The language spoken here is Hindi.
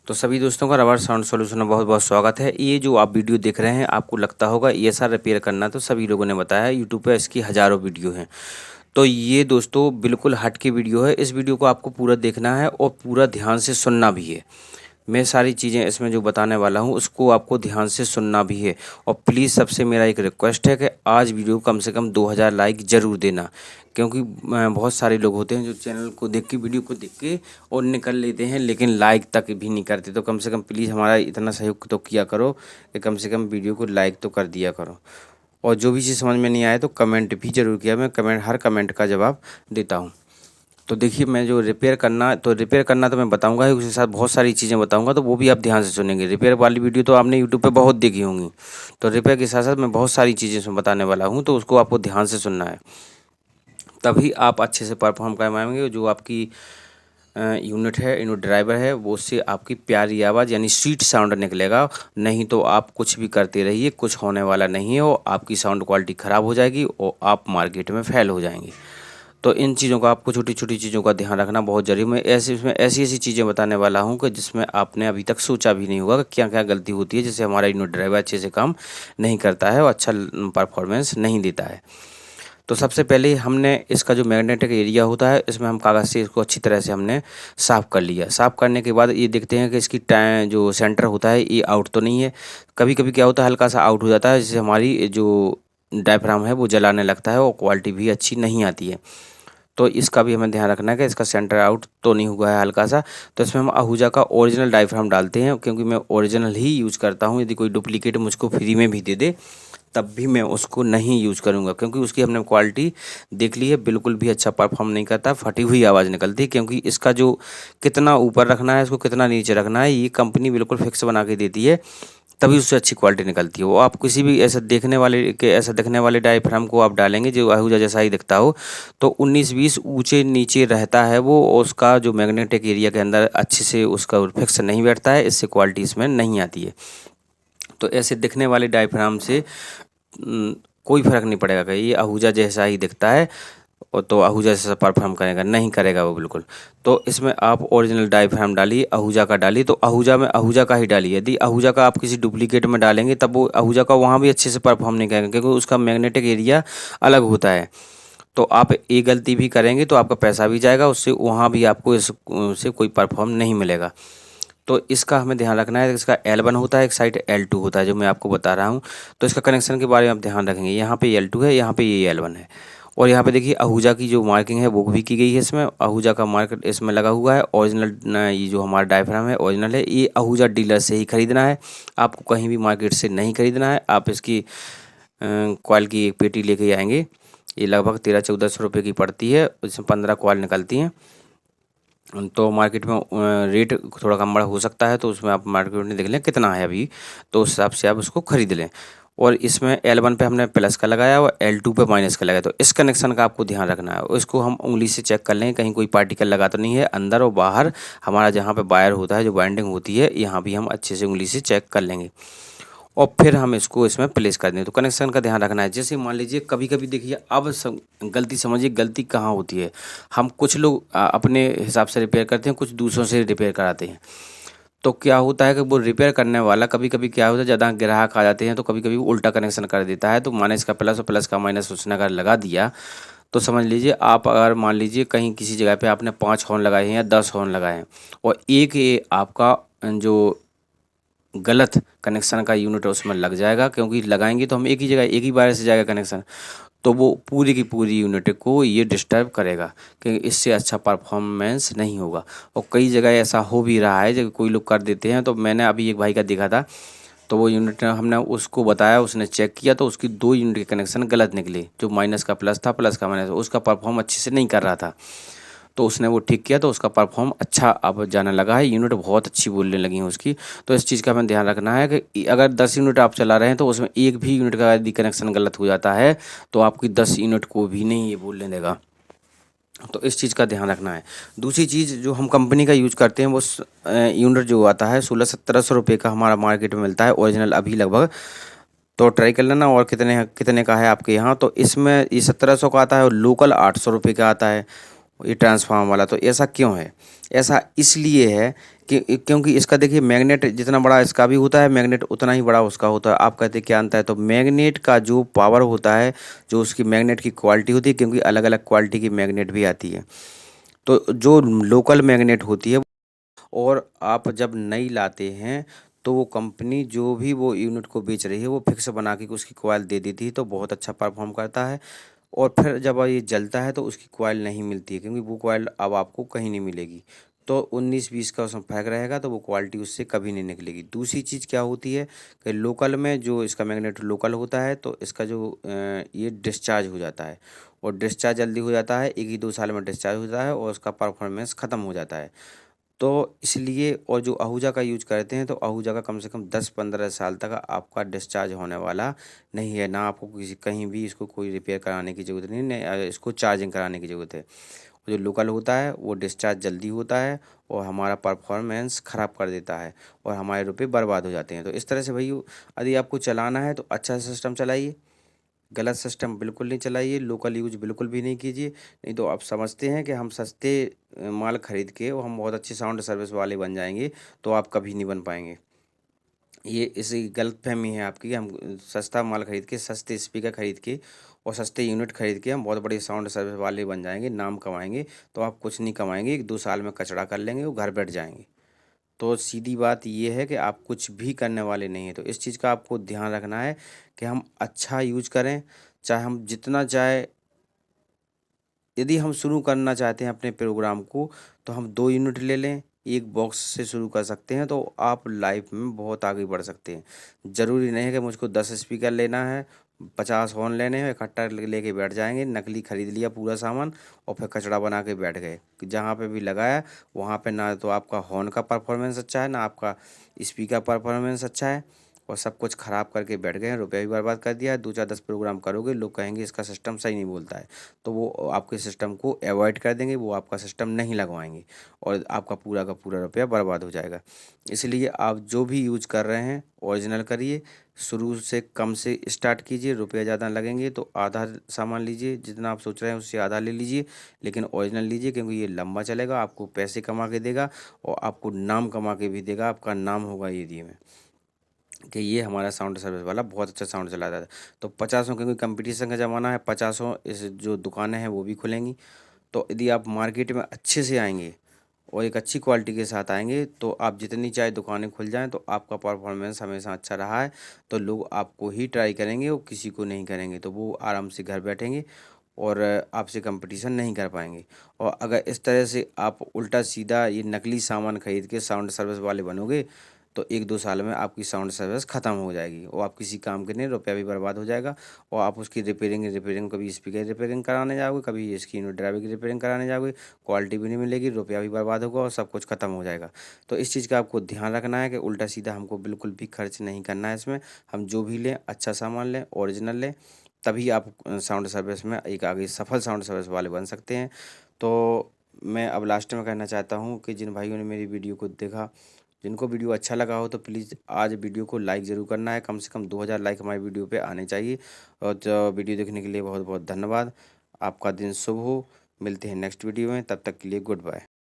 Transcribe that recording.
तो सभी दोस्तों का रबर साउंड सॉल्यूशन में बहुत बहुत स्वागत है। ये जो आप वीडियो देख रहे हैं आपको लगता होगा ESR रिपेयर करना, तो सभी लोगों ने बताया है। यूट्यूब पे इसकी हज़ारों वीडियो हैं। तो ये दोस्तों बिल्कुल हट के वीडियो है। इस वीडियो को आपको पूरा देखना है और पूरा ध्यान से सुनना भी है। मैं सारी चीज़ें इसमें जो बताने वाला हूँ उसको आपको ध्यान से सुनना भी है। और प्लीज़ सबसे मेरा एक रिक्वेस्ट है कि आज वीडियो कम से कम 2000 लाइक ज़रूर देना, क्योंकि बहुत सारे लोग होते हैं जो चैनल को देख के, वीडियो को देख के और निकल लेते हैं, लेकिन लाइक तक भी नहीं करते। तो कम से कम प्लीज़ हमारा इतना सहयोग तो किया करो कि कम से कम वीडियो को लाइक तो कर दिया करो। और जो भी चीज़ समझ में नहीं आए तो कमेंट भी ज़रूर किया, मैं हर कमेंट का जवाब देता हूँ। तो देखिए, मैं जो रिपेयर करना तो मैं बताऊंगा ही, उसके साथ बहुत सारी चीज़ें बताऊंगा, तो वो भी आप ध्यान से सुनेंगे। रिपेयर वाली वीडियो तो आपने यूट्यूब पे बहुत देखी होंगी, तो रिपेयर के साथ साथ मैं बहुत सारी चीज़ें इसमें बताने वाला हूँ, तो उसको आपको ध्यान से सुनना है, तभी आप अच्छे से परफॉर्म कर पाएंगे। जो आपकी यूनिट है, यूनिट ड्राइवर है, वो उससे आपकी प्यारी आवाज़ यानी स्वीट साउंड निकलेगा। नहीं तो आप कुछ भी करते रहिए, कुछ होने वाला नहीं है और आपकी साउंड क्वालिटी ख़राब हो जाएगी और आप मार्केट में फेल हो जाएंगे। तो इन चीज़ों का आपको, छोटी छोटी चीज़ों का ध्यान रखना बहुत ज़रूरी। मैं इसमें ऐसी ऐसी चीज़ें बताने वाला हूँ कि जिसमें आपने अभी तक सोचा भी नहीं होगा कि क्या क्या गलती होती है, जिससे हमारा यूनिट ड्राइवर अच्छे से काम नहीं करता है और अच्छा परफॉर्मेंस नहीं देता है। तो सबसे पहले हमने इसका जो मैग्नेटिक एरिया होता है, इसमें हम कागज़ से इसको अच्छी तरह से हमने साफ़ कर लिया। साफ़ करने के बाद ये देखते हैं कि इसकी जो सेंटर होता है ये आउट तो नहीं है। कभी कभी क्या होता है, हल्का सा आउट हो जाता है, जिससे हमारी जो डायफ्राम है वो जलाने लगता है और क्वालिटी भी अच्छी नहीं आती है। तो इसका भी हमें ध्यान रखना है कि इसका सेंटर आउट तो नहीं हुआ है हल्का सा। तो इसमें हम आहूजा का ओरिजिनल डायफ्राम डालते हैं, क्योंकि मैं ओरिजिनल ही यूज़ करता हूँ। यदि कोई डुप्लीकेट मुझको फ्री में भी दे दे तब भी मैं उसको नहीं यूज़ करूँगा, क्योंकि उसकी हमने क्वालिटी देख ली है, बिल्कुल भी अच्छा परफॉर्म नहीं करता, फटी हुई आवाज़ निकलती है। क्योंकि इसका जो कितना ऊपर रखना है, इसको कितना नीचे रखना है, ये कंपनी बिल्कुल फिक्स बना के देती है, तभी उससे अच्छी क्वालिटी निकलती है। वो आप किसी भी ऐसा दिखने वाले डायफ्राम को आप डालेंगे जो आहूजा जैसा ही दिखता हो, तो 19-20 ऊंचे नीचे रहता है वो, उसका जो मैग्नेटिक एरिया के अंदर अच्छे से उसका फिक्स नहीं बैठता है, इससे क्वालिटी इसमें नहीं आती है। तो ऐसे दिखने वाले डायफ्राम से कोई फ़र्क नहीं पड़ेगा कि ये आहूजा जैसा ही दिखता है और तो आहूजा जैसा परफॉर्म करेगा, नहीं करेगा वो बिल्कुल। तो इसमें आप ओरिजिनल डायफ्राम डालिए, आहूजा का डालिए, तो आहूजा में आहूजा का ही डालिए। यदि आहूजा का आप किसी डुप्लीकेट में डालेंगे तब वो आहूजा का वहाँ भी अच्छे से परफॉर्म नहीं करेगा, क्योंकि उसका मैग्नेटिक एरिया अलग होता है। तो आप ये गलती भी करेंगे तो आपका पैसा भी जाएगा, उससे वहाँ भी आपको इससे कोई परफॉर्म नहीं मिलेगा। तो इसका हमें ध्यान रखना है। इसका L1 होता है, एक साइड L2 होता है, जो मैं आपको बता रहा हूँ। तो इसका कनेक्शन के बारे में आप ध्यान रखेंगे। यहाँ पे L2 है, यहाँ पे ये L1 है। और यहाँ पे देखिए आहूजा की जो मार्किंग है वो भी की गई है इसमें। आहूजा का मार्क इसमें लगा हुआ है। ओरिजिनल ये जो हमारा डायफ्राम है ओरिजिनल है। ये आहूजा डीलर से ही खरीदना है, आपको कहीं भी मार्केट से नहीं खरीदना है। आप इसकी कॉइल की एक पेटी लेके आएंगे, ये लगभग 1300-1400 रुपये की पड़ती है। इसमें 15 कॉइल निकलती हैं। तो मार्केट में रेट थोड़ा कम बड़ा हो सकता है, तो उसमें आप मार्केट में देख लें कितना है अभी, तो उस हिसाब से आप उसको खरीद लें। और इसमें L1 पे हमने प्लस का लगाया और L2 पे माइनस का लगाया। तो इस कनेक्शन का आपको ध्यान रखना है। इसको हम उंगली से चेक कर लें कहीं कोई पार्टिकल लगा तो नहीं है। अंदर और बाहर हमारा जहाँ पे वायर होता है, जो वाइंडिंग होती है, यहाँ भी हम अच्छे से उंगली से चेक कर लेंगे और फिर हम इसको इसमें प्लेस कर दें। तो कनेक्शन का ध्यान रखना है। जैसे मान लीजिए कभी कभी देखिए, अब गलती समझिए, गलती कहाँ होती है। हम कुछ लोग अपने हिसाब से रिपेयर करते हैं, कुछ दूसरों से रिपेयर कराते हैं। तो क्या होता है कि वो रिपेयर करने वाला कभी कभी क्या होता है, ज़्यादा ग्राहक आ जाते हैं तो कभी कभी उल्टा कनेक्शन कर देता है। तो माइनस का प्लस और प्लस का माइनस उसने अगर लगा दिया, तो समझ लीजिए आप, अगर मान लीजिए कहीं किसी जगह पे आपने 5 हॉर्न लगाए हैं या 10 हॉर्न लगाए हैं और एक ये आपका जो गलत कनेक्शन का यूनिट उसमें लग जाएगा, क्योंकि लगाएंगे तो हम एक ही जगह, एक ही वायर से जाएगा कनेक्शन, तो वो पूरी की पूरी यूनिट को ये डिस्टर्ब करेगा, क्योंकि इससे अच्छा परफॉर्मेंस नहीं होगा। और कई जगह ऐसा हो भी रहा है, जब कोई लोग कर देते हैं। तो मैंने अभी एक भाई का देखा था, तो वो यूनिट हमने उसको बताया, उसने चेक किया तो उसकी 2 यूनिट के कनेक्शन गलत निकले। जो माइनस का प्लस था, प्लस का माइनस, उसका परफॉर्म अच्छे से नहीं कर रहा था। तो उसने वो ठीक किया तो उसका परफॉर्म अच्छा अब जाने लगा है, यूनिट बहुत अच्छी बोलने लगी हैं उसकी। तो इस चीज़ का हमें ध्यान रखना है कि अगर 10 यूनिट आप चला रहे हैं तो उसमें एक भी यूनिट का यदि कनेक्शन गलत हो जाता है तो आपकी 10 यूनिट को भी नहीं ये बोलने देगा। तो इस चीज़ का ध्यान रखना है। दूसरी चीज़ जो हम कंपनी का यूज़ करते हैं, वो यूनिट जो आता है 1600-1700 रुपये का हमारा मार्केट में मिलता है ओरिजिनल अभी लगभग। तो ट्राई कर लेना। और कितने कितने का है आपके यहाँ, तो इसमें ये 1700 का आता है और लोकल 800 रुपये का आता है ये ट्रांसफार्मर वाला। तो ऐसा क्यों है? ऐसा इसलिए है क्योंकि इसका देखिए मैग्नेट जितना बड़ा इसका भी होता है, मैग्नेट उतना ही बड़ा उसका होता है। आप कहते हैं क्या अंतर है, तो मैग्नेट का जो पावर होता है, जो उसकी मैग्नेट की क्वालिटी होती है, क्योंकि अलग अलग क्वालिटी की मैग्नेट भी आती है। तो जो लोकल मैग्नेट होती है, और आप जब नई लाते हैं तो वो कंपनी जो भी वो यूनिट को बेच रही है वो फिक्स बना के उसकी कॉइल दे देती है, तो बहुत अच्छा परफॉर्म करता है। और फिर जब ये जलता है तो उसकी कॉइल नहीं मिलती है, क्योंकि वो कॉइल अब आपको कहीं नहीं मिलेगी। तो 19-20 का उसमें फर्क रहेगा, तो वो क्वालिटी उससे कभी नहीं निकलेगी। दूसरी चीज़ क्या होती है कि लोकल में जो इसका मैग्नेट लोकल होता है, तो इसका जो ये डिस्चार्ज हो जाता है, और डिस्चार्ज जल्दी हो जाता है, 1 ही 2 साल में डिस्चार्ज हो जाता है, और उसका परफॉर्मेंस ख़त्म हो जाता है। तो इसलिए, और जो आहूजा का यूज करते हैं, तो आहूजा का कम से कम 10-15 साल तक आपका डिस्चार्ज होने वाला नहीं है। ना आपको किसी कहीं भी इसको कोई रिपेयर कराने की ज़रूरत नहीं, न इसको चार्जिंग कराने की ज़रूरत है। जो लोकल होता है वो डिस्चार्ज जल्दी होता है, और हमारा परफॉर्मेंस ख़राब कर देता है, और हमारे रुपए बर्बाद हो जाते हैं। तो इस तरह से भई, यदि आपको चलाना है तो अच्छा सिस्टम चलाइए, गलत सिस्टम बिल्कुल नहीं चलाइए, लोकल यूज़ बिल्कुल भी नहीं कीजिए। नहीं तो आप समझते हैं कि हम सस्ते माल खरीद के और हम बहुत अच्छी साउंड सर्विस वाले बन जाएँगे, तो आप कभी नहीं बन पाएँगे। ये इसी गलतफ़हमी है आपकी कि हम सस्ता माल खरीद के, सस्ते स्पीकर खरीद के और सस्ते यूनिट खरीद के हम बहुत बड़ी साउंड सर्विस वाले बन जाएँगे, नाम कमाएँगे। तो आप कुछ नहीं कमाएँगे, 1-2 साल में कचड़ा कर लेंगे और घर बैठ जाएँगे। तो सीधी बात ये है कि आप कुछ भी करने वाले नहीं हैं। तो इस चीज़ का आपको ध्यान रखना है कि हम अच्छा यूज़ करें, चाहे हम जितना चाहे। यदि हम शुरू करना चाहते हैं अपने प्रोग्राम को, तो हम 2 यूनिट ले लें, 1 बॉक्स से शुरू कर सकते हैं, तो आप लाइफ में बहुत आगे बढ़ सकते हैं। ज़रूरी नहीं है कि मुझको 10 स्पीकर लेना है, 50 हॉर्न लेने हैं, इकट्ठा लेके बैठ जाएँगे, नकली खरीद लिया पूरा सामान और फिर कचरा बना के बैठ गए। कि जहाँ पे भी लगाया, वहाँ पे ना तो आपका हॉर्न का परफॉर्मेंस अच्छा है, ना आपका स्पीकर परफॉर्मेंस अच्छा है, और सब कुछ ख़राब करके बैठ गए हैं, रुपया भी बर्बाद कर दिया है। 2-4-10 प्रोग्राम करोगे, लोग कहेंगे इसका सिस्टम सही नहीं बोलता है, तो वो आपके सिस्टम को अवॉइड कर देंगे, वो आपका सिस्टम नहीं लगवाएंगे, और आपका पूरा का पूरा रुपया बर्बाद हो जाएगा। इसलिए आप जो भी यूज कर रहे हैं ओरिजिनल करिए, शुरू से कम से स्टार्ट कीजिए। रुपया ज़्यादा लगेंगे तो आधा सामान लीजिए, जितना आप सोच रहे हैं उससे आधा ले लीजिए, लेकिन ओरिजिनल लीजिए, क्योंकि ये लंबा चलेगा, आपको पैसे कमा के देगा, और आपको नाम कमा के भी देगा। आपका नाम होगा एरिया में कि ये हमारा साउंड सर्विस वाला बहुत अच्छा साउंड चलाता था। तो 50, क्योंकि कंपटीशन का ज़माना है, 50 इस जो दुकानें हैं वो भी खुलेंगी। तो यदि आप मार्केट में अच्छे से आएंगे और एक अच्छी क्वालिटी के साथ आएंगे, तो आप जितनी चाहे दुकानें खुल जाएं, तो आपका परफॉर्मेंस हमेशा अच्छा रहा है, तो लोग आपको ही ट्राई करेंगे, वो किसी को नहीं करेंगे। तो वो आराम से घर बैठेंगे और आपसे कंपटीशन नहीं कर पाएंगे। और अगर इस तरह से आप उल्टा सीधा ये नकली सामान खरीद के साउंड सर्विस वाले बनोगे, तो 1-2 साल में आपकी साउंड सर्विस ख़त्म हो जाएगी, और आप किसी काम के नहीं, रुपया भी बर्बाद हो जाएगा। और आप उसकी रिपेयरिंग कभी स्पीकर रिपेयरिंग कराने जाओगे, कभी इसकी ड्राइवर की रिपेयरिंग कराने जाओगे, क्वालिटी भी नहीं मिलेगी, रुपया भी बर्बाद होगा, और सब कुछ ख़त्म हो जाएगा। तो इस चीज़ का आपको ध्यान रखना है कि उल्टा सीधा हमको बिल्कुल भी खर्च नहीं करना है इसमें। हम जो भी लें अच्छा सामान लें, ओरिजिनल लें, तभी आप साउंड सर्विस में एक आगे सफल साउंड सर्विस वाले बन सकते हैं। तो मैं अब लास्ट में कहना चाहता हूँ कि जिन भाइयों ने मेरी वीडियो को देखा, जिनको वीडियो अच्छा लगा हो, तो प्लीज़ आज वीडियो को लाइक ज़रूर करना है। कम से कम 2000 लाइक हमारी वीडियो पे आने चाहिए। और जो वीडियो देखने के लिए बहुत बहुत धन्यवाद। आपका दिन शुभ हो। मिलते हैं नेक्स्ट वीडियो में, तब तक के लिए गुड बाय।